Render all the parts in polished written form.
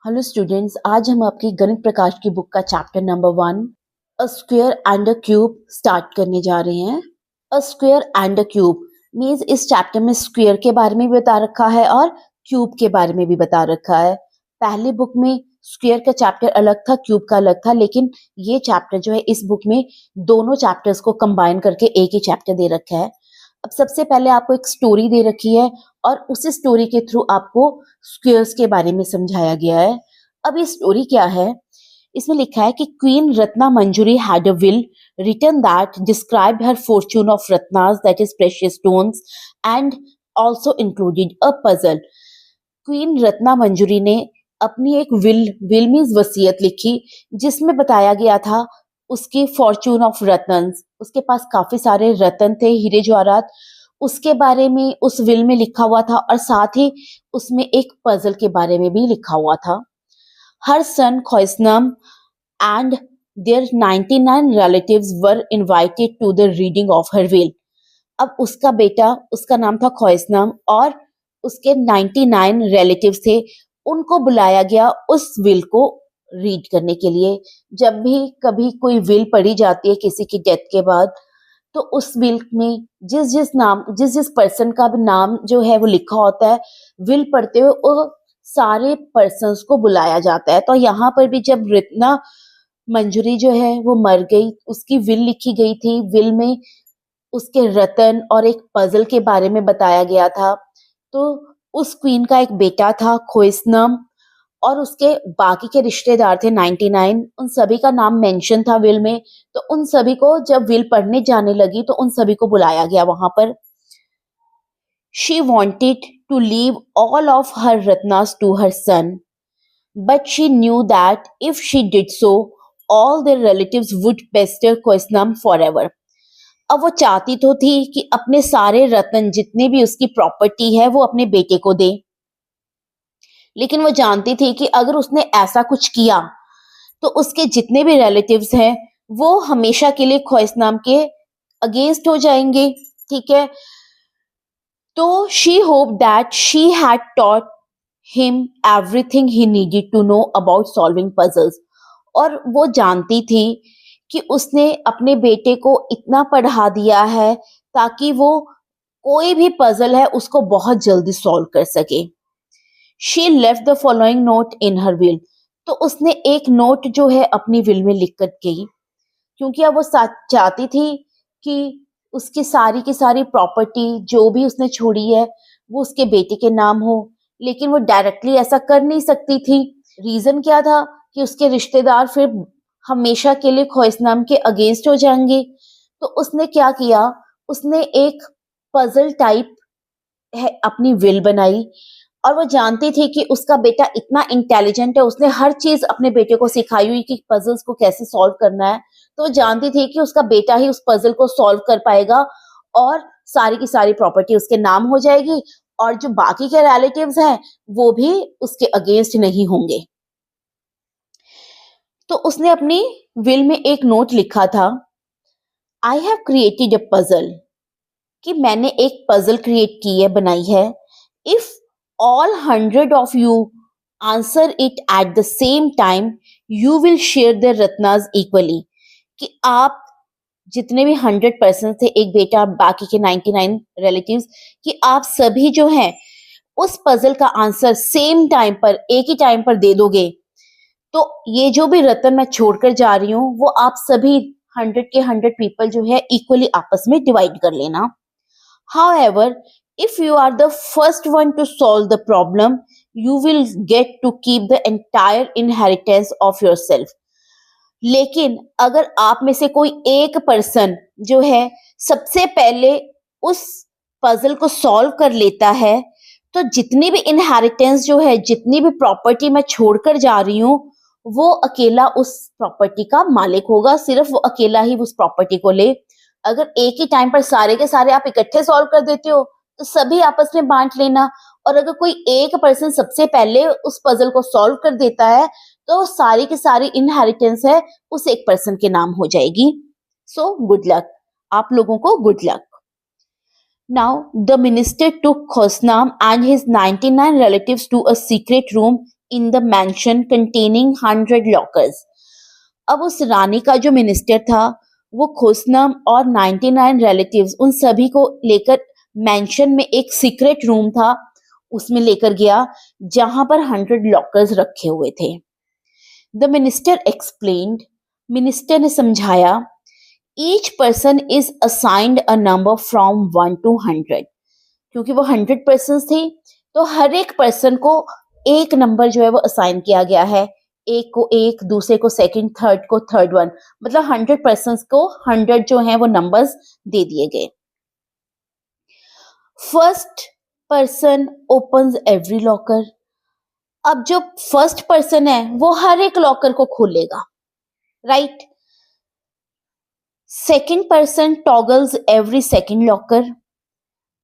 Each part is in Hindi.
हेलो स्टूडेंट्स, आज हम आपकी गणित प्रकाश की बुक का chapter number 1 a square and a cube start करने जा रहे हैं। A square and a cube means इस चैप्टर में स्क्वायर के बारे में भी बता रखा है और क्यूब के बारे में भी बता रखा है। पहले बुक में स्क्वायर का चैप्टर अलग था, क्यूब का अलग था, लेकिन ये चैप्टर जो है इस बुक में दोनों चैप्टर्स को कंबाइन करके एक ही चैप्टर दे रखा है। अब सबसे पहले आपको एक स्टोरी दे रखी है और उसी स्टोरी के थ्रू आपको स्क्वेयर्स के बारे में समझाया गया है। अब ये स्टोरी क्या है? इसमें लिखा है कि क्वीन रत्ना मंजूरी had a will written that described her fortune of ratnas, that is precious stones, and also included a puzzle. Queen Ratna मंजूरी ने अपनी एक विल मीन्स वसीयत लिखी जिसमें बताया गया था उसकी फॉर्चून ऑफ रत्नस, उसके पास काफी सारे रत्न थे, हीरे जवाहरात, उसके बारे में उस विल में लिखा हुआ था और साथ ही उसमें एक पजल के बारे में भी लिखा हुआ था। हर सन ख्वाइसनाम and their 99 relatives were invited to the reading of her will. अब उसका बेटा, उसका नाम था ख्वाइसनाम और उसके 99 रिलेटिव्स थे, उनको बुलाया गया उस विल को रीड करने के लिए। जब भी कभी कोई विल पढ़ी जाती है किसी की डेथ के बाद, तो उस विल में जिस जिस पर्सन का भी नाम जो है वो लिखा होता है, विल पढ़ते हुए वो सारे पर्सन्स को बुलाया जाता है। तो यहाँ पर भी जब रत्ना मंजूरी जो है वो मर गई, उसकी विल लिखी गई थी, विल में उसके रतन और एक पजल के बारे में बताया गया था। तो उस क्वीन का एक बेटा था खोइसनम और उसके बाकी के रिश्तेदार थे 99, उन सभी का नाम मेंशन था विल में। तो उन सभी को जब विल पढ़ने जाने लगी तो उन सभी को बुलाया गया वहां पर। She wanted to leave all of her ratnas to her son, but she knew that if she did so, all their relatives would pester Koisnam forever. अब वो चाहती तो थी कि अपने सारे रत्न जितने भी उसकी प्रॉपर्टी है वो अपने बेटे को दे, लेकिन वो जानती थी कि अगर उसने ऐसा कुछ किया तो उसके जितने भी रिलेटिव्स हैं वो हमेशा के लिए ख्वाइसनाम के अगेंस्ट हो जाएंगे। ठीक है, तो she hope that she had taught him everything he needed to know about solving puzzles. और वो जानती थी कि उसने अपने बेटे को इतना पढ़ा दिया है ताकि वो कोई भी पजल है उसको बहुत जल्दी सॉल्व कर सके। She left the following note in her will. तो उसने एक नोट जो है अपनी विल में लिख कर गई, क्योंकि अब वो चाहती थी कि उसकी सारी की सारी प्रॉपर्टी जो भी उसने छोड़ी है वो उसके बेटे के नाम हो, लेकिन वो डायरेक्टली ऐसा कर नहीं सकती थी। रीजन क्या था कि उसके रिश्तेदार फिर हमेशा के लिए ख्वाइसनाम के अगेंस्ट हो जाएंगे। तो उसने क्या किया, उसने एक पजल टाइप है अपनी विल बनाई और वो जानती थी कि उसका बेटा इतना इंटेलिजेंट है, उसने हर चीज अपने बेटे को सिखाई हुई कि पजल्स को कैसे सॉल्व करना है। तो वो जानती थी कि उसका बेटा ही उस पजल को सॉल्व कर पाएगा और सारी की सारी प्रॉपर्टी उसके नाम हो जाएगी और जो बाकी के रिलेटिव्स हैं वो भी उसके अगेंस्ट नहीं होंगे। तो उसने अपनी विल में एक नोट लिखा था, I have created a puzzle, कि मैंने एक पजल क्रिएट की है, बनाई है। If all 100 of you answer it at the same time, you will share the ratnas equally. कि आप जितने भी 100% थे, एक बेटा बाकी के 99 रिलेटिव्स, कि आप सभी जो हैं उस पजल का आंसर सेम टाइम पर, एक ही टाइम पर दे दोगे, तो ये जो भी रत्न मैं छोड़कर जा रही हूँ वो आप सभी 100 के 100 पीपल जो है इक्वली आपस में डिवाइड कर लेना। However, if you are the first one to solve the problem, you will get to keep the entire inheritance of yourself. लेकिन अगर आप में से कोई एक पर्सन जो है सबसे पहले उस पजल को सॉल्व कर लेता है, तो जितनी भी इनहेरिटेंस जो है, जितनी भी प्रॉपर्टी मैं छोड़कर जा रही हूँ, वो अकेला उस प्रॉपर्टी का मालिक होगा, सिर्फ वो अकेला ही उस प्रॉपर्टी को ले। अगर एक ही टाइम पर सारे के सारे आप इकट्ठे सॉल्व कर देते हो तो सभी आपस में बांट लेना, और अगर कोई एक पर्सन सबसे पहले उस पजल को सॉल्व कर देता है तो सारी की सारी इनहेरिटेंस है उस एक पर्सन के नाम हो जाएगी। सो गुड लक, आप लोगों को good luck. Now the minister took Khosnam and his 99 relatives to a secret room in the mansion containing 100 lockers. अब उस रानी का जो मिनिस्टर था वो खुशनम और 99 रिलेटिव्स उन सभी को लेकर मैंशन में एक सीक्रेट रूम था उसमें लेकर गया जहां पर 100 लॉकर्स रखे हुए थे. द मिनिस्टर एक्सप्लेन्ड, मिनिस्टर ने समझाया, each person is assigned a number from 1 to 100. क्योंकि वो 100 पर्सन थे तो हर एक पर्सन को एक नंबर जो है वो असाइन किया गया है. एक को एक, दूसरे को सेकंड, थर्ड को थर्ड वन, मतलब 100 पर्सन को 100 जो है वो नंबर्स दे दिए गए. First person opens every locker. अब जो फर्स्ट पर्सन है वो हर एक लॉकर को खोलेगा, right. Second person toggles every second locker.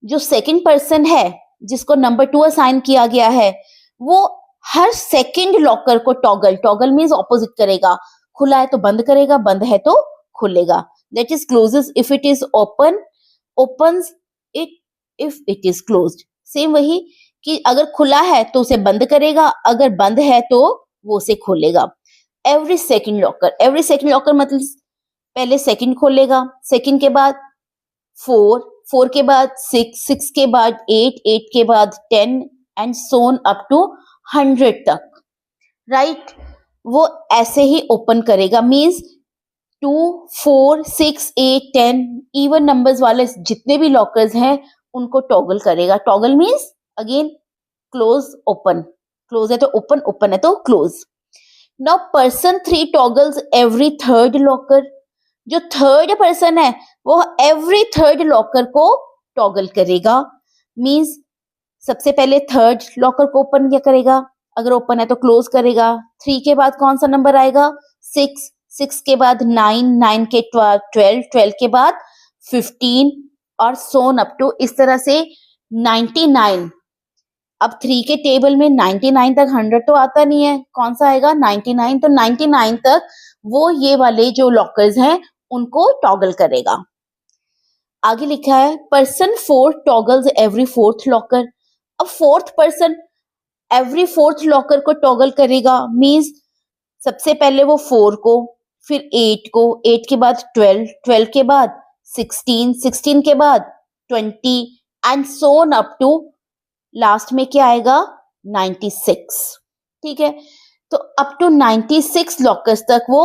जो सेकंड पर्सन है जिसको नंबर 2 असाइन किया गया है वो हर सेकंड लॉकर को टॉगल मीन्स ऑपोजिट करेगा. खुला है तो बंद करेगा, बंद है तो खोलेगा. That is closes if it is open, opens it if it is closed. Same वही कि अगर खुला है तो उसे बंद करेगा, अगर बंद है तो वो उसे खोलेगा. एवरी सेकंड लॉकर मतलब पहले सेकंड खोलेगा, सेकंड के बाद 4, 4 के बाद 6, 6 के बाद 8, 8 के बाद 10 एंड सोन अप टू 100 तक, राइट. वो ऐसे ही ओपन करेगा. मीन्स 2, 4, 6, 8, 10 इवन नंबर्स वाले जितने भी लॉकर्स हैं उनको टॉगल करेगा. Toggle means again close open, close है तो ओपन, ओपन है तो close. Now person 3 toggles every third locker. जो थर्ड पर्सन है वो एवरी थर्ड लॉकर को टॉगल करेगा. मीन्स सबसे पहले थर्ड लॉकर को ओपन क्या करेगा, अगर ओपन है तो क्लोज करेगा. 3 के बाद कौन सा नंबर आएगा, 6, 6 के बाद 9, 9 के 12, 12 के बाद 15 और सोन अप टू इस तरह से 99. अब 3 के टेबल में 99 तक 100 तो आता नहीं है, कौन सा आएगा 99. तो 99 तक वो ये वाले जो लॉकर्स हैं उनको टॉगल करेगा. आगे लिखा है person 4 toggles every fourth locker. अब fourth person every fourth locker को टॉगल करेगा. मींस सबसे पहले वो 4 को, फिर 8 को, 8 के बाद 12, 12 के बाद 16, 16 के बाद 20 and so on up to last में क्या आएगा 96. ठीक है, तो अप टू 96 लॉकर्स तक वो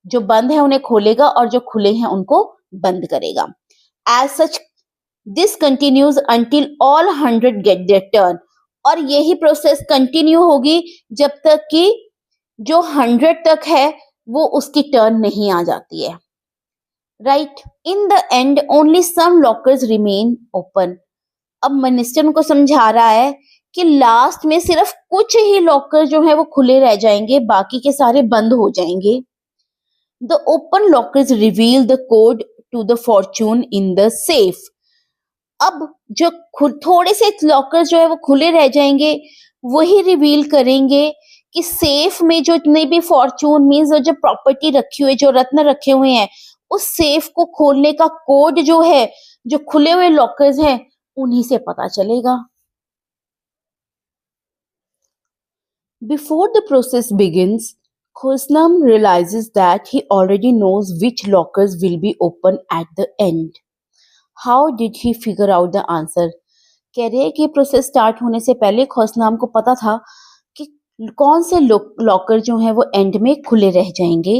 जो बंद है उन्हें खोलेगा और जो खुले हैं उनको बंद करेगा. As such this continues until all 100 get their turn. और यही प्रोसेस कंटिन्यू होगी जब तक कि जो 100 तक है वो उसकी टर्न नहीं आ जाती है, right. In the end only some lockers remain open. अब मिनिस्टर उनको समझा रहा है कि लास्ट में सिर्फ कुछ ही लॉकर जो है वो खुले रह जाएंगे, बाकी के सारे बंद हो जाएंगे. The open lockers reveal the code to the fortune in the safe. अब जो थोड़े से लॉकर्स जो है वो खुले रह जाएंगे वही रिवील करेंगे कि सेफ में जो इतने भी फॉर्चून मीन्स जो प्रॉपर्टी रखी हुई, जो रत्न रखे हुए हैं, उस सेफ को खोलने का कोड जो है, जो खुले हुए लॉकर्स हैं उन्हीं से पता चलेगा. Before the process begins, Khosnam realizes that he already knows which lockers will be open at the end. How did he figure out the answer? कह रहे हैं कि प्रोसेस स्टार्ट होने से पहले खोसनाम को पता था कि कौन से लॉकर जो हैं वो एंड में खुले रह जाएंगे.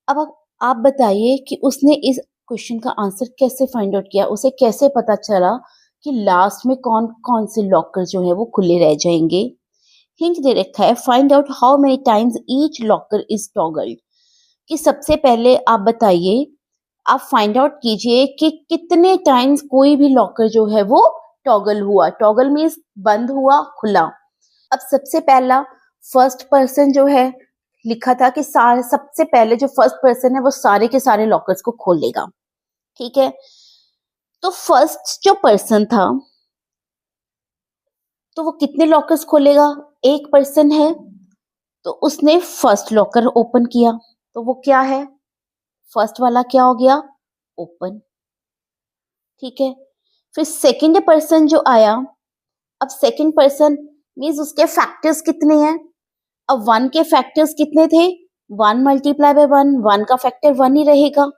अब आप बताइए कि उसने इस क्वेश्चन का आंसर कैसे फाइंड आउट किया, उसे कैसे पता चला कि लास्ट में कौन कौन से लॉकर जो है वो खुले रह जाएंगे. हिंट दे रखा है find out how many times each locker is toggled. कि सबसे पहले आप बताइए, आप फाइंड आउट कीजिए कि कितने टाइम्स कोई भी लॉकर जो है वो टॉगल हुआ. टॉगल मीन्स बंद हुआ, खुला. अब सबसे पहला फर्स्ट पर्सन जो है लिखा था कि सबसे पहले जो फर्स्ट पर्सन है वो सारे के सारे लॉकर्स को खोलेगा. ठीक है, तो फर्स्ट जो पर्सन था तो वो कितने लॉकर्स खोलेगा, एक पर्सन है तो उसने फर्स्ट लॉकर ओपन किया, तो वो क्या है, फर्स्ट वाला क्या हो गया, ओपन. ठीक है, फिर सेकंड पर्सन जो आया, अब सेकंड पर्सन मीन्स उसके फैक्टर्स कितने हैं। अब 1 के फैक्टर्स कितने थे, 1 मल्टीप्लाई बाय 1, 1 का फैक्टर 1 ही रहेगा।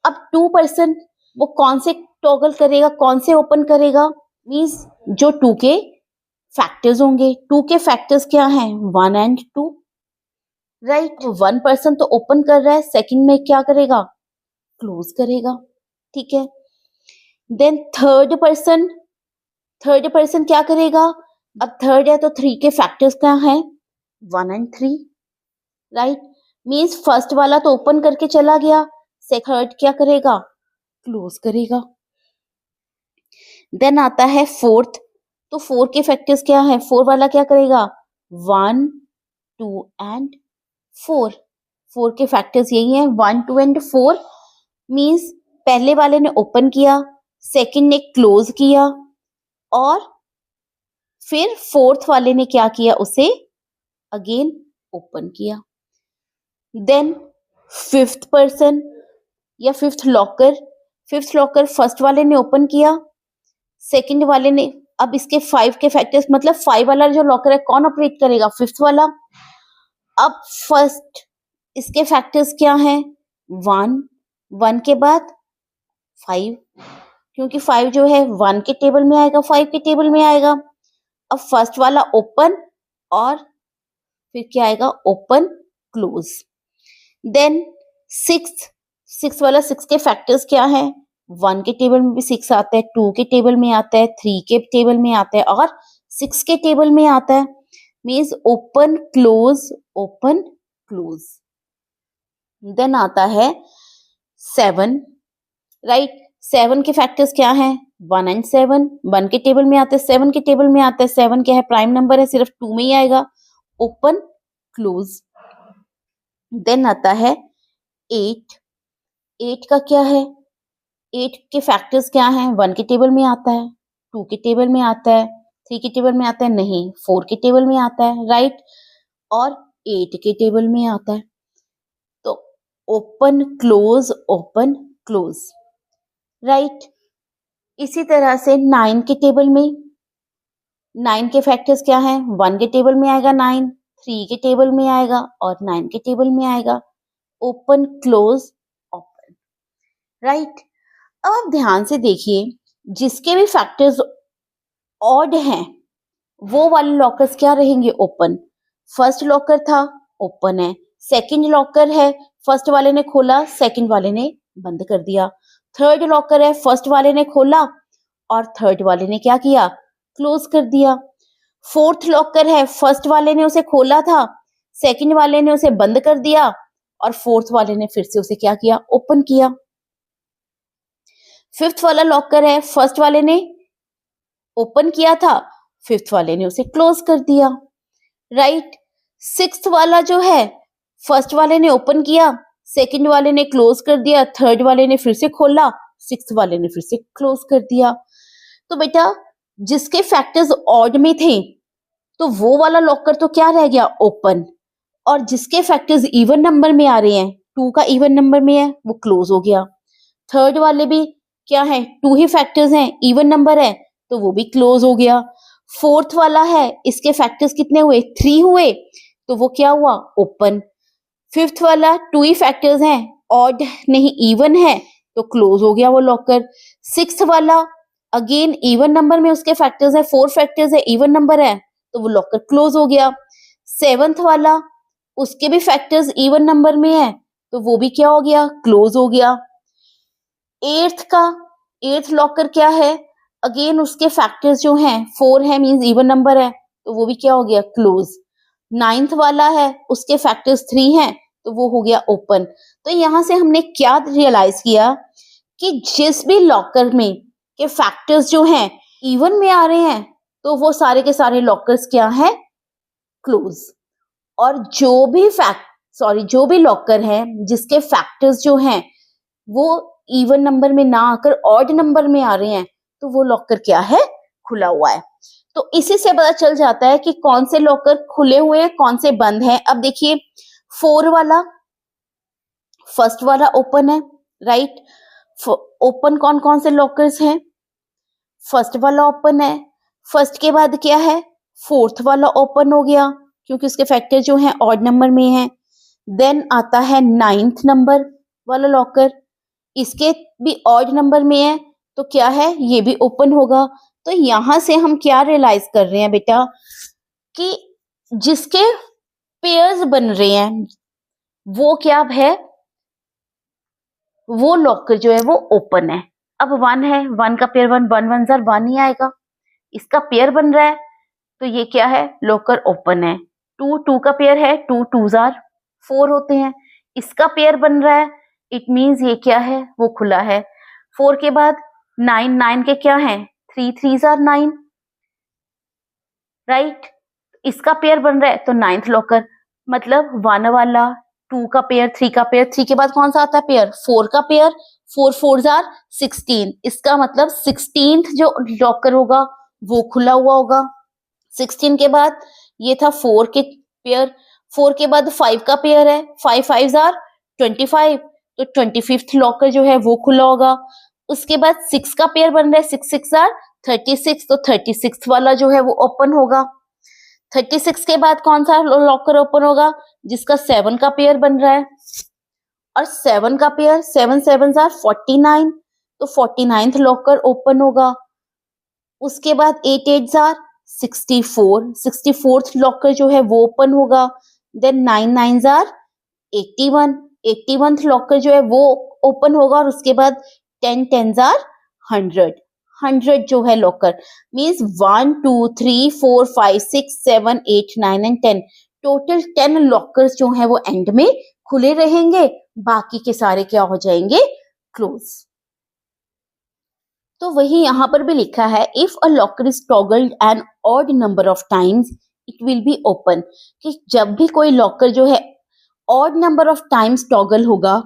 अब 2% वो कौन से टॉगल करेगा, कौन से ओपन करेगा, मीन्स जो 2 के फैक्टर्स होंगे। 2 के फैक्टर्स क्या हैं, 1 एंड 2, राइट। 1% तो ओपन कर रहा है, सेकंड में क्या करेगा, क्लोज करेगा, ठीक है। देन थर्ड पर्सन क्या करेगा, अब थर्ड है तो 3 के फैक्टर्स क्या हैं, 1 एंड 3, राइट। मीन्स फर्स्ट वाला तो ओपन करके चला गया, थर्ड क्या करेगा, क्लोज करेगा। देन आता है फोर्थ, तो 4 के फैक्टर्स क्या है, 4 वाला क्या करेगा, 1 2 एंड 4, 4 के फैक्टर्स यही हैं 1 2 एंड 4। मीन्स पहले वाले ने ओपन किया, सेकंड ने क्लोज किया, और फिर फोर्थ वाले ने क्या किया, उसे अगेन ओपन किया। देन फिफ्थ पर्सन या फिफ्थ लॉकर फर्स्ट वाले ने ओपन किया, सेकंड वाले ने, अब इसके 5 के फैक्टर्स मतलब 5 वाला जो लॉकर है कौन ऑपरेट करेगा, फिफ्थ वाला। अब फर्स्ट इसके फैक्टर्स क्या हैं, 1, 1 के बाद 5, क्योंकि 5 जो है 1 के टेबल में आएगा, 5 के टेबल में आएगा। अब फर्स्ट वाला ओपन, और फिर क्या आएगा, ओपन क्लोज। देन सिक्स वाला, 6 के फैक्टर्स क्या है, 1 के टेबल में भी 6 आता है, 2 के टेबल में आता है, 3 के टेबल में आता है, और 6 के टेबल में आता है। Means open close open close. Then आता है 7, राइट। 7 के फैक्टर्स क्या हैं, 1 एंड 7, 1 के टेबल में आता है, 7 के टेबल में आता है। 7 क्या है, प्राइम नंबर है, सिर्फ 2 में ही आएगा, ओपन क्लोज। देन आता है 8, 8 का क्या है, 8 के फैक्टर्स क्या हैं, 1 के टेबल में आता है, 2 के टेबल में आता है, 3 के टेबल में आता है, नहीं 4 के टेबल में आता है, राइट, और 8 के टेबल में आता है। तो ओपन क्लोज, राइट। इसी तरह से 9 के टेबल में, 9 के फैक्टर्स क्या हैं, 1 के टेबल में आएगा 9, 3 के टेबल में आएगा, और 9 के टेबल में आएगा, ओपन क्लोज ओपन, राइट। अब आप ध्यान से देखिए, जिसके भी फैक्टर्स ऑड हैं वो वाले लॉकर्स क्या रहेंगे, ओपन। फर्स्ट लॉकर था, ओपन है। सेकंड लॉकर है, फर्स्ट वाले ने खोला, सेकंड वाले ने बंद कर दिया। थर्ड लॉकर है, फर्स्ट वाले ने खोला और थर्ड वाले ने क्या किया, क्लोज कर दिया। फोर्थ लॉकर है, फर्स्ट वाले ने उसे खोला था, सेकंड वाले ने उसे बंद कर दिया, और फोर्थ वाले ने फिर से उसे क्या किया, ओपन किया। फिफ्थ वाला लॉकर है, फर्स्ट वाले ने ओपन किया था, फिफ्थ वाले ने उसे क्लोज कर दिया, राइट। सिक्स्थ वाला जो है, फर्स्ट वाले ने ओपन किया, सेकंड वाले ने क्लोज कर दिया, थर्ड वाले ने फिर से खोला, सिक्स्थ वाले ने फिर से क्लोज कर दिया। तो बेटा जिसके फैक्टर्स ऑड में थे तो वो वाला लॉकर तो क्या रह गया, ओपन, और जिसके फैक्टर्स इवन नंबर में आ रहे हैं, 2 का इवन नंबर में है, वो क्लोज हो गया। थर्ड वाले भी क्या है, 2 ही फैक्टर्स हैं, इवन नंबर है, तो वो भी क्लोज हो गया। फोर्थ वाला है, इसके फैक्टर्स कितने हुए, 3 हुए, तो वो क्या हुआ, ओपन। फिफ्थ वाला 2 ही फैक्टर्स हैं, ऑड नहीं इवन है, तो क्लोज हो गया वो लॉकर। सिक्स्थ वाला अगेन इवन नंबर में उसके फैक्टर्स है, 4 फैक्टर्स है, इवन नंबर है, तो वो लॉकर क्लोज हो गया। सेवंथ वाला उसके भी फैक्टर्स इवन नंबर में है, तो वो भी क्या हो गया, क्लोज हो गया। एट्थ लॉकर क्या है, अगेन उसके फैक्टर्स जो हैं 4 है, मींस इवन नंबर है, तो वो भी क्या हो गया, क्लोज। नाइन्थ वाला है, उसके फैक्टर्स 3 हैं, तो वो हो गया ओपन। तो यहां से हमने क्या रियलाइज किया कि जिस भी लॉकर में के फैक्टर्स जो हैं इवन में आ रहे हैं, तो वो सारे के सारे लॉकर्स क्या हैं, क्लोज। और जो भी लॉकर है जिसके फैक्टर्स जो हैं वो इवन नंबर में ना आकर ऑड नंबर में आ रहे हैं, तो वो लॉकर क्या है, खुला हुआ है। तो इसी से पता चल जाता है कि कौन से लॉकर खुले हुए हैं, कौन से बंद हैं। अब देखिए 4 वाला, फर्स्ट वाला ओपन है, राइट। ओपन कौन कौन से लॉकर्स हैं, फर्स्ट वाला ओपन है, फर्स्ट के बाद क्या है, फोर्थ वाला ओपन हो गया क्योंकि उसके फैक्टर जो हैं ऑड नंबर में हैं। देन आता है नाइन्थ नंबर वाला लॉकर, इसके भी ऑड नंबर में है तो क्या है, ये भी ओपन होगा। तो यहाँ से हम क्या रियलाइज कर रहे हैं बेटा कि जिसके पेयर्स बन रहे हैं वो क्या है, वो लॉकर जो है वो ओपन है। अब 1 है, 1 का पेयर 1, 1 1 जार 1 ही आएगा। इसका पेयर बन रहा है तो ये क्या है, लॉकर ओपन है। 2 2 का पेयर है, 2 2 जार 4 होते हैं। इसका पेयर बन रहा है, इट मींस ये क्या है, वो खुला है। 4 के बाद 9 9 के क्या है, 3 3 जार 9, राइट। इसका पेयर बन रहा है तो 9th लॉकर, मतलब 1 वाला, 2 का पेयर, 3 का पेयर, 3 के बाद कौन सा आता है पेयर, 4 का पेयर, 4 4 जार 16। इसका मतलब 16th जो लॉकर होगा वो खुला हुआ होगा। 16 के बाद ये था 4 के पेयर, 4 के बाद 5 का पेयर है, 5 5 जार 25, तो 25th लॉकर जो है वो खुला होगा। उसके बाद 6 का पेयर बन रहा है, 6 6 जार 36, तो 36th वाला जो है वो ओपन होगा। 36 के बाद कौन सा लॉकर ओपन होगा, जिसका 7 का पेयर बन रहा है, और 7 का पेयर 7 7 जार 49, तो 49th लॉकर ओपन होगा। उसके बाद 8 8 जार 64, 64th लॉकर जो है वो ओपन होगा। देन 9 9 जार 81, 81th लॉकर जो है वो ओपन होगा। और उसके बाद 10 10 जार 100, 100 जो है locker, means 1 2 3 4 5 6 7 8 9 and 10, total 10 lockers जो है वो एंड में खुले रहेंगे, बाकी के सारे क्या हो जाएंगे, क्लोज। तो वही यहाँ पर भी लिखा है, if a locker is toggled an odd number of times it will be open, कि जब भी कोई लॉकर जो है odd number of times toggle होगा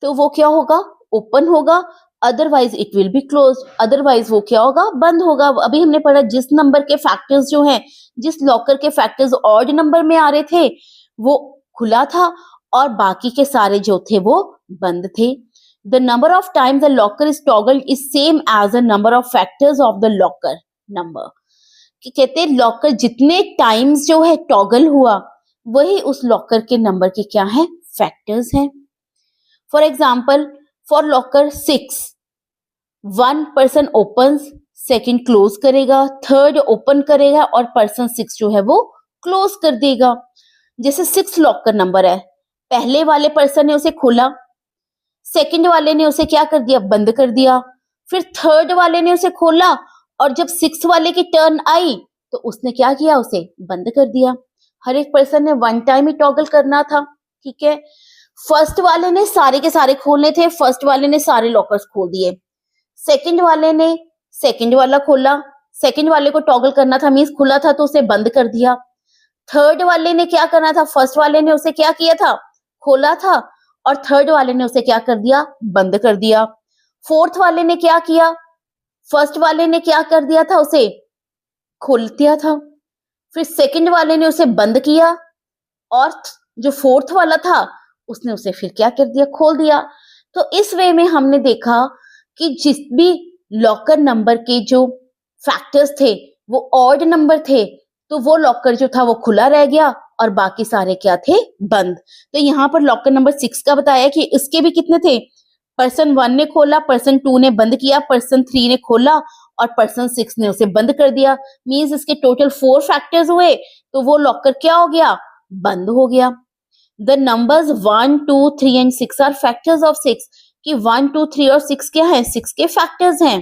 तो वो क्या होगा, ओपन होगा। Otherwise it will be close, otherwise वो क्या होगा, बंद होगा। अभी हमने पढ़ा जिस नंबर के फैक्टर्स जो हैं, जिस लॉकर के फैक्टर्स ऑड नंबर में आ रहे थे वो खुला था और बाकी के सारे जो थे वो बंद थे। The number of times the locker is toggled is same as the number of factors of the locker number, कि कहते हैं लॉकर जितने टाइम्स जो है टॉगल हुआ वही उस लॉकर के नंबर के क्या है, फैक्टर्स हैं। For example, for locker 6, 1 person opens, second close करेगा, थर्ड ओपन करेगा और पर्सन 6 जो है वो क्लोज कर देगा। जैसे 6 लॉकर नंबर है, पहले वाले पर्सन ने उसे खोला, सेकंड वाले ने उसे क्या कर दिया, बंद कर दिया, फिर थर्ड वाले ने उसे खोला और जब 6 वाले की टर्न आई तो उसने क्या किया, उसे बंद कर दिया। हर एक पर्सन ने 1 टाइम ही टॉगल करना था, ठीक है। फर्स्ट वाले ने सारे के सारे खोलने थे, फर्स्ट वाले ने सारे लॉकर्स खोल दिए। सेकंड वाले ने सेकंड वाला खोला, सेकंड वाले को टॉगल करना था, मींस खुला था तो उसे बंद कर दिया। थर्ड वाले ने क्या करना था, फर्स्ट वाले ने उसे क्या किया था, खोला था और थर्ड वाले ने उसे क्या कर दिया, बंद कर दिया। फोर्थ वाले ने क्या किया, फर्स्ट वाले ने क्या कर दिया था, उसे खोल दिया था, फिर सेकंड वाले ने उसे बंद किया और जो फोर्थ वाला था उसने उसे फिर क्या कर दिया, खोल दिया। तो इस वे में हमने देखा कि जिस भी लॉकर नंबर के जो फैक्टर्स थे वो ऑड नंबर थे तो वो लॉकर जो था वो खुला रह गया और बाकी सारे क्या थे, बंद। तो यहाँ पर लॉकर नंबर 6 का बताया कि इसके भी कितने थे, पर्सन 1 ने खोला, पर्सन 2 ने बंद किया, पर्सन 3 ने खोला और पर्सन 6 ने उसे बंद कर दिया। मींस इसके टोटल 4 फैक्टर्स हुए तो वो लॉकर क्या हो गया, बंद हो गया। The numbers 1 2 3 and 6 are factors of 6, कि 1 2 3 और 6 क्या है, 6 के फैक्टर्स हैं।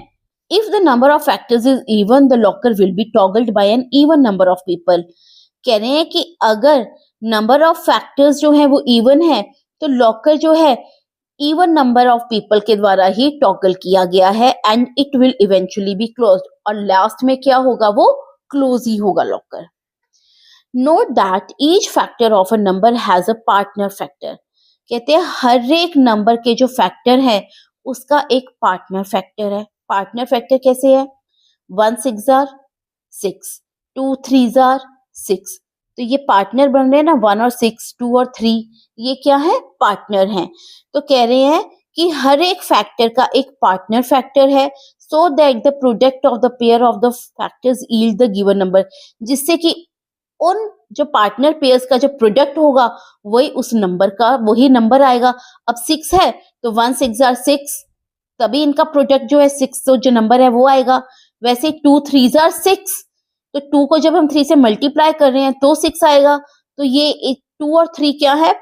If the number of factors is even, the locker will be toggled by an even number of people. कह रहे हैं कि अगर नंबर ऑफ फैक्टर्स जो है वो इवन है तो लॉकर जो है इवन नंबर ऑफ पीपल के द्वारा ही टॉगल किया गया है and it will eventually be closed, और लास्ट में क्या होगा, वो क्लोज ही होगा locker. Note that each factor of a number has a partner factor, कहते हैं हर एक नंबर के जो फैक्टर है उसका एक पार्टनर फैक्टर है। पार्टनर फैक्टर कैसे है, 1 6 जार 6, 2 3 जार 6, तो ये पार्टनर बन रहे हैं ना, 1 और 6, 2 और 3, ये क्या है, पार्टनर हैं। तो कह रहे हैं कि हर एक फैक्टर का एक पार्टनर फैक्टर है, so that the product of the pair of the factors yield the given number, जिससे कि उन जो पार्टनर पेयर्स का जो प्रोडक्ट होगा वही उस नंबर का वही नंबर आएगा। अब 6 है तो 1 6 आर 6, तभी इनका प्रोडक्ट जो है 6 तो जो नंबर है वो आएगा। वैसे 2 3 आर 6, तो 2 को जब हम 3 से मल्टीप्लाई कर रहे हैं तो 6 आएगा। तो ये 2 और 3 क्या है,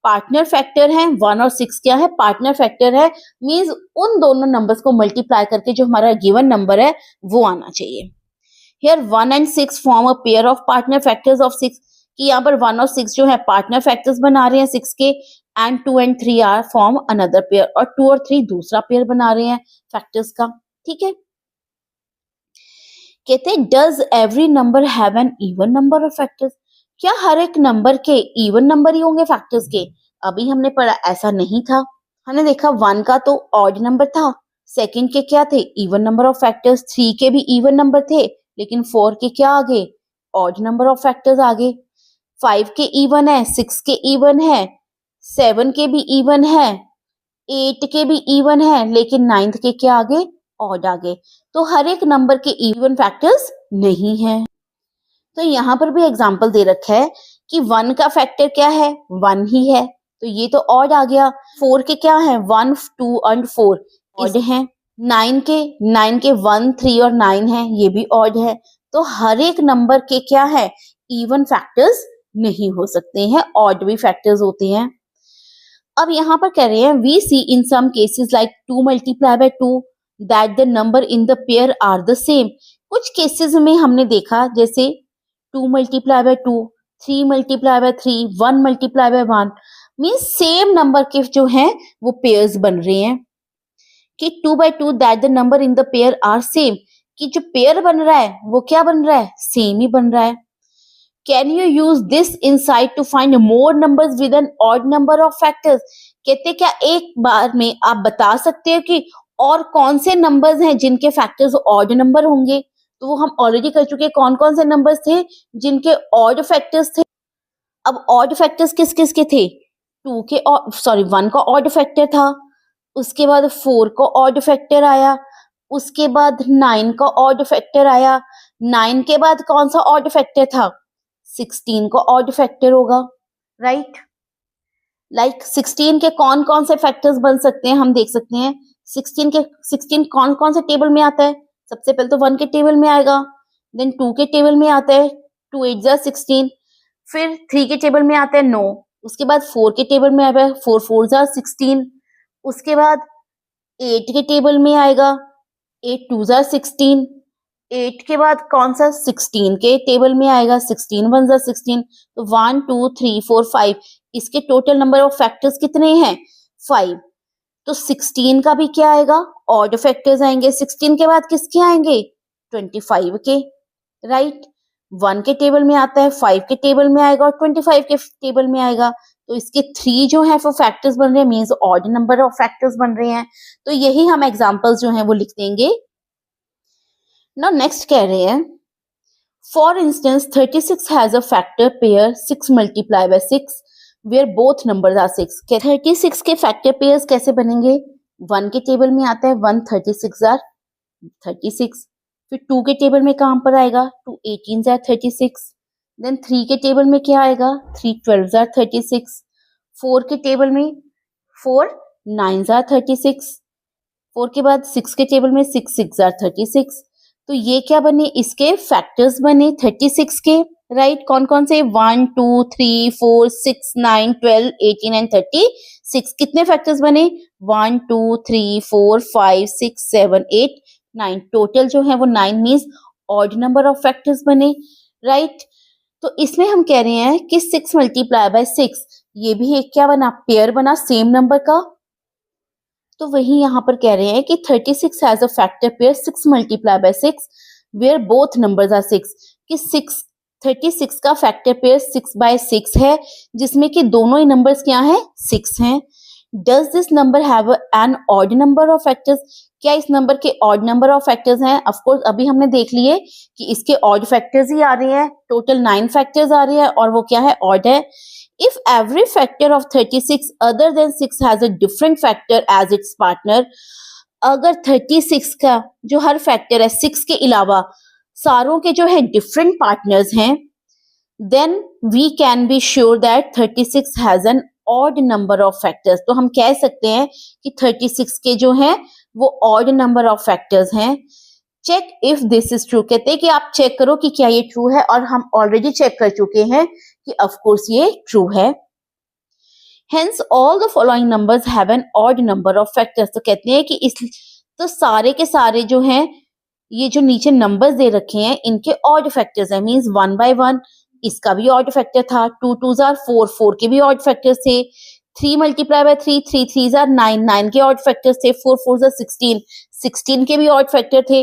पार्टनर फैक्टर है। 1 और 6 क्या है, पार्टनर फैक्टर है। मींस उन दोनों नंबर्स को मल्टीप्लाई करके जो हमारा गिवन नंबर है वो आना चाहिए। Here 1 and 6 form a pair of partner factors of 6, कि यहाँ पर 1 और 6 जो है पार्टनर फैक्टर्स बना रहे हैं 6 के, and 2 and 3 are form another pair, और 2 और 3 दूसरा पेयर बना रहे हैं फैक्टर्स का। ठीक है, कहते हैं does every number have an even number of factors, क्या हर एक नंबर के इवन नंबर ही होंगे फैक्टर्स के? अभी हमने पढ़ा ऐसा नहीं था। हमने देखा 1 का तो ऑड नंबर था, सेकंड के क्या थे, इवन नंबर ऑफ फैक्टर्स, 3 के भी इवन नंबर थे, लेकिन 4 के क्या आ गए, ऑड नंबर ऑफ फैक्टर्स आ गए। 5 के इवन है, 6 के इवन है, 7 के भी इवन है, 8 के भी इवन है, लेकिन 9th के क्या आ गए, ऑड आ गए। तो हर एक नंबर के इवन फैक्टर्स नहीं है। तो यहाँ पर भी एग्जांपल दे रखा है कि 1 का फैक्टर क्या है, 1 ही है, तो ये तो ऑड आ गया। 4 के क्या है, 1 2 और 4 ऑड है। 9 के 1 3 और 9 है, ये भी ऑड है। तो हर एक नंबर के क्या है, इवन फैक्टर्स नहीं हो सकते हैं, ऑड भी फैक्टर्स होते हैं। अब यहाँ पर कह रहे हैं we see in some cases like 2 multiply by 2 that the number in the pair are the same. कुछ केसेस में हमने देखा जैसे 2 multiply by 2, 3 multiply by 3, 1 multiply by 1, means same number के जो हैं वो पेयर्स बन रहे हैं। कि 2 by 2 that the number in the pair are same, कि जो पेयर बन रहा है वो क्या बन रहा है, सेम ही बन रहा है। Can you use this insight to find more numbers with an odd number of factors, कहते क्या एक बार में आप बता सकते हो कि और कौन से नंबर्स हैं जिनके फैक्टर्स ऑड नंबर होंगे? तो वो हम ऑलरेडी कर चुके, कौन कौन से नंबर्स थे जिनके ऑड फैक्टर्स थे। अब ऑड फैक्टर्स किस किस के थे, 2 के 1 का ऑड फैक्टर था, उसके बाद 4 का ऑड फैक्टर आया, उसके बाद 9 का ऑड फैक्टर आया, 9 के बाद कौन सा ऑड फैक्टर था, 16 का ऑड फैक्टर होगा, राइट। लाइक 16 के कौन कौन से फैक्टर्स बन सकते हैं हम देख सकते हैं। 16 कौन कौन से टेबल में आता है, सबसे पहले तो 1 के टेबल में आएगा, देन 2 के टेबल में आता है 2 8 जा 16, फिर 3 के टेबल में आता है 9, उसके बाद 4 के टेबल में आएगा 4 4 जा 16, उसके बाद 8 के टेबल में आएगा 8 2 जा 16, 8 के बाद कौन सा 16 के टेबल में आएगा 16 1 जा 16। तो 1 2 3 4 5, इसके टोटल नंबर ऑफ फैक्टर्स कितने हैं, 5। तो 16 का भी क्या आएगा, ऑड फैक्टर्स आएंगे। 16 के बाद किसके आएंगे, 25 के, राइट। 1 के टेबल में आता है, 5 के टेबल में आएगा और 25 के टेबल में आएगा। तो इसके 3 जो है वो फैक्टर्स बन रहे हैं, means odd number of factors बन रहे हैं। तो यही हम एग्जांपल्स जो हैं वो लिख देंगे। नाउ नेक्स्ट कह रहे हैं for instance 36 has a factor pair 6 multiply by 6 where both numbers are 6। 36 के फैक्टर पेयर्स कैसे बनेंगे, 1 के टेबल में आता है 1 36 आर 36, फिर 2 के टेबल में कहां पर आएगा 2 18 आर 36, देन 3 के टेबल में क्या आएगा 3 12 आर 36, 4 के टेबल में 4 9 आर 36, 4 के बाद 6 के टेबल में 6 6 आर 36। तो ये क्या बने, इसके फैक्टर्स बने 36 के, राइट। कौन कौन से, 1 2 3 4 6 9 12 18 एंड 36। कितने फैक्टर्स बने, 1 2 3 4 5 6 7 8 9, टोटल जो है वो 9, means odd number of factors बने, राइट। तो इसमें हम कह रहे हैं कि 6 मल्टीप्लाई बाय 6, ये भी एक क्या बना, पेयर बना सेम नंबर का। तो वही यहाँ पर कह रहे हैं कि 36 has a factor pair 6 multiply by 6 where both numbers are 6, कि 36 का फैक्टर पेयर 6 बाय 6 है जिसमें कि दोनों ही नंबर्स क्या हैं, 6 हैं। Does this number have an odd number of factors, क्या इस नंबर के ऑड नंबर ऑफ फैक्टर्स हैं? ऑफ कोर्स अभी हमने देख लिए कि इसके ऑड फैक्टर्स ही आ रहे हैं, टोटल 9 फैक्टर्स आ रहे हैं और वो क्या है, ऑड है। If every factor of 36 other than 6 has a different factor as its partner, अगर 36 का जो हर फैक्टर है 6 के अलावा सारों के जो है डिफरेंट पार्टनर्स हैं, then we can be sure that 36 has an odd number of factors. तो हम कह सकते हैं कि 36 के जो हैं वो odd number of factors हैं. Check if this is true, कहते हैं कि आप चेक करो कि क्या ये ट्रू है, और हम ऑलरेडी चेक कर चुके हैं कि ऑफ कोर्स ये ट्रू है. Hence all the following numbers have an odd number of factors. तो कहते हैं कि इस तो सारे के सारे जो हैं ये जो नीचे नंबर्स दे रखे हैं इनके ऑड फैक्टर्स हैं. मींस 1 by 1 इसका भी ऑड फैक्टर था, 2 2s are 4, 4 के भी ऑड फैक्टर्स थे, 3 multiply by 3, 3 3s are 9, 9 के ऑड फैक्टर्स थे, 4 4s are 16, 16 के भी ऑड फैक्टर थे,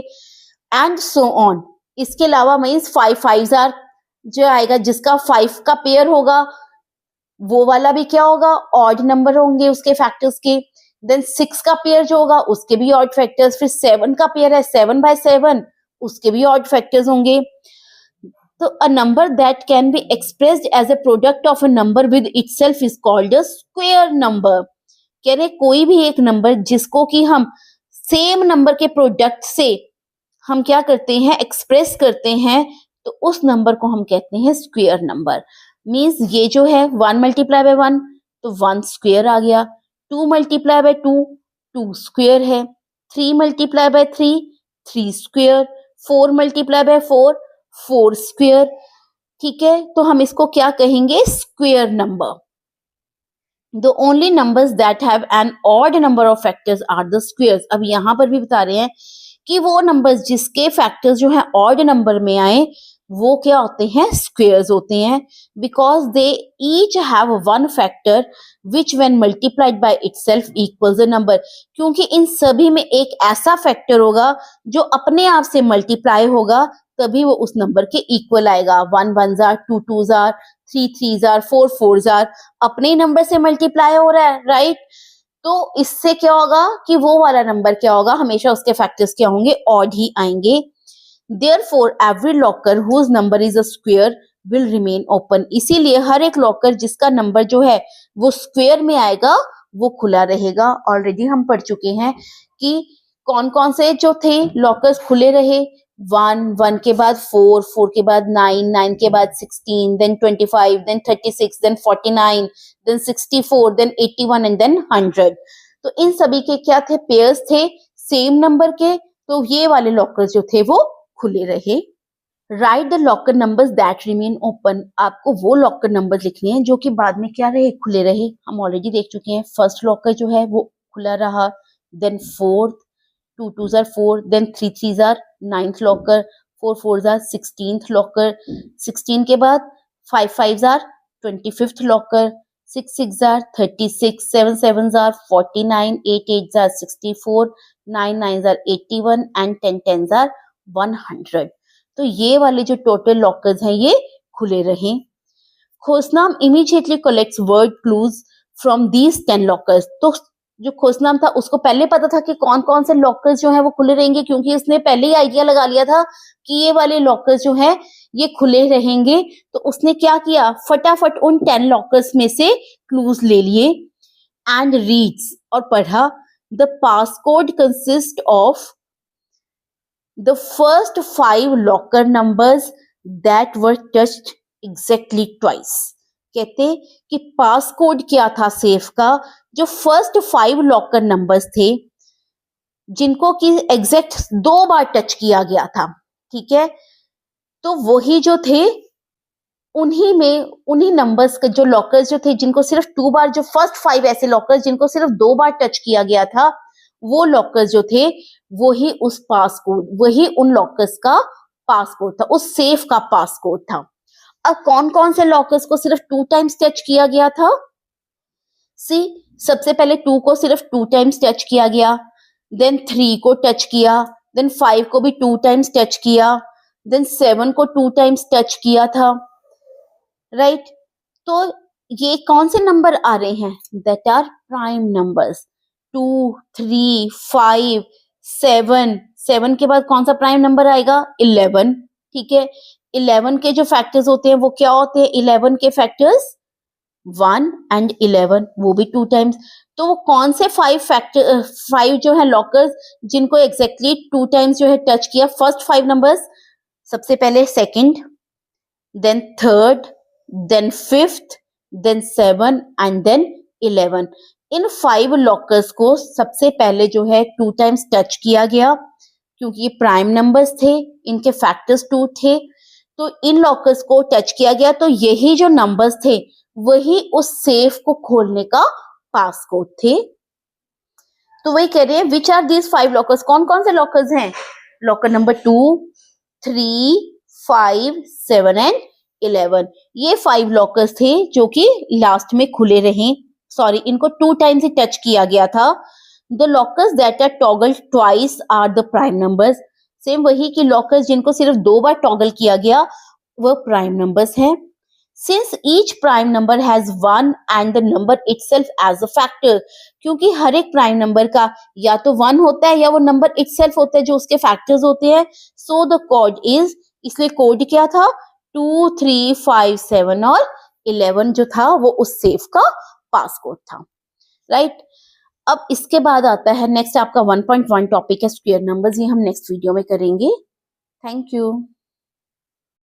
एंड सो ऑन. इसके अलावा मींस 5 5s are जो आएगा जिसका 5 का पेयर होगा वो वाला भी क्या होगा, ऑड नंबर होंगे उसके फैक्टर्स के. देन 6 का पेयर जो होगा उसके भी ऑड फैक्टर्स. फिर 7 का पेयर है 7 by 7 उसके भी ऑड फैक्टर्स होंगे. तो a number that can be expressed as a product of a number with itself is called a square number. कह रहे कोई भी एक नंबर जिसको कि हम सेम नंबर के प्रोडक्ट से हम क्या करते हैं, एक्सप्रेस करते हैं, तो उस नंबर को हम कहते हैं स्क्वायर नंबर. मींस ये जो है 1 multiply by 1 तो 1 स्क्वायर आ गया, 2 multiply by 2 2 स्क्वायर है, 3 multiply by 3 3 square, 4 multiply by 4 4 square. ठीक है, तो हम इसको क्या कहेंगे, square number. The only numbers that have an odd number of factors are the squares. अब यहाँ पर भी बता रहे हैं कि वो नंबर्स जिसके फैक्टर्स जो है ऑड नंबर में आए वो क्या होते हैं, स्क्वेयर्स होते हैं. Because they each have one factor which when multiplied by itself equals a number. क्योंकि इन सभी में एक ऐसा फैक्टर होगा जो अपने आप से मल्टीप्लाई होगा तभी वो उस नंबर के इक्वल आएगा. 1 1s are 2 2s are 3 3s are 4 4s are अपने नंबर से मल्टीप्लाई हो रहा है, राइट. तो इससे क्या होगा कि वो वाला नंबर क्या होगा, हमेशा उसके फैक्टर्स क्या होंगे, ऑड ही आएंगे. Therefore, every locker whose number is a square will remain open. इसीलिए हर एक लॉकर जिसका नंबर जो है वो स्क्वायर में आएगा वो खुला रहेगा. ऑलरेडी हम पढ़ चुके हैं कि कौन कौन से जो थे लॉकर्स खुले रहे. 1 1 के बाद 4 4 के बाद 9 9 के बाद 16 then 25 then 36 then 49 then 64 then 81 and then 100. तो इन सभी के क्या थे, पेयर्स थे सेम नंबर के. तो ये वाले लॉकर्स जो थे वो खुले रहे. Right the locker numbers that remain open. आपको वो लॉकर नंबर लिखने हैं जो कि बाद में क्या रहे, खुले रहे. हम ऑलरेडी देख चुके हैं. फर्स्ट लॉकर जो है वो खुला रहा, then fourth, 2 2s are 4, then 3 3s are 9th locker, 4 4s are 16th locker, 16 के बाद 5 5s are 25th locker, 6 6s are 36, 7 7s are 49, 8 8s are 64, 9 9s are 81 and 10 10s are 100. तो ये वाले जो टोटल लॉकर्स हैं ये खुले रहे. खोसनाम immediately collects word clues from these 10 lockers. तो जो खोसनाम था उसको पहले पता था कि कौन कौन से लॉकर्स जो है वो खुले रहेंगे, क्योंकि उसने पहले ही आइडिया लगा लिया था कि ये वाले लॉकर्स जो है ये खुले रहेंगे. तो उसने क्या किया, फटाफट उन 10 लॉकर्स में से क्लूज ले लिए एंड रीड्स और पढ़ा. The passcode consist of the first 5 locker numbers that were touched exactly twice. कहते कि पास कोड क्या था सेफ का, जो फर्स्ट 5 लॉकर नंबर्स थे जिनको कि एग्जैक्ट 2 बार टच किया गया था. ठीक है, तो वही जो थे उन्हीं नंबर्स के जो लॉकर्स जो थे जिनको सिर्फ 2 बार, जो फर्स्ट 5 ऐसे लॉकर्स जिनको सिर्फ 2 बार टच किया गया था, वो लॉकर्स जो थे वही उस पासकोड, वही उन लॉकर्स का पासकोड था, उस सेफ का पासकोड था. अब कौन कौन से लॉकर्स को सिर्फ 2 टाइम्स टच किया गया था, सी सबसे पहले 2 को सिर्फ 2 टाइम्स टच किया गया, देन 3 को टच किया, देन 5 को भी 2 टाइम्स टच किया, देन 7 को 2 टाइम्स टच किया था, राइट. तो ये कौन से नंबर आ रहे हैं, दैट आर प्राइम नंबर्स. 2 3 5 7, 7 के बाद कौन सा प्राइम नंबर आएगा, 11. ठीक है, 11 के जो फैक्टर्स होते हैं वो क्या होते हैं, 11 के फैक्टर्स 1 एंड 11 वो भी 2 टाइम्स। तो वो कौन से 5 जो है लॉकर्स जिनको एग्जैक्टली 2 टाइम्स जो है टच किया? फर्स्ट 5 नंबर्स, सबसे पहले second, then third, then fifth, then 7 and then 11। इन 5 लॉकर्स को सबसे पहले जो है 2 टाइम्स टच किया गया, क्योंकि ये प्राइम नंबर्स थे, इनके फैक्टर्स 2 थे, तो इन लॉकर्स को टच किया गया। तो यही जो नंबर्स थे वही उस सेफ को खोलने का पासकोड थे। तो वही कह रहे हैं विच आर दीज 5 लॉकर्स, कौन कौन से लॉकर्स हैं? Locker number 2, 3, 5, 7 and 11। ये 5 लॉकर्स थे जो कि लास्ट में खुले रहे। सॉरी, इनको 2 टाइम्स ही टच किया गया था। The lockers that are toggled twice are the prime numbers. Same वही कि लॉकर्स जिनको सिर्फ 2 बार टॉगल किया गया वह प्राइम नंबर्स हैं। Since each prime number has 1 and the number itself as a factor, क्योंकि हर एक प्राइम नंबर का या तो 1 होता है या वो नंबर itself होता है जो उसके फैक्टर्स होते हैं। सो द कोड इज, इसलिए कोड क्या था? 2, 3, 5, 7 और 11 जो था वो उस सेफ का पासकोड था, राइट? अब इसके बाद आता है नेक्स्ट आपका 1.1 टॉपिक है स्क्वायर नंबर्स। ये हम नेक्स्ट वीडियो में करेंगे। Thank you.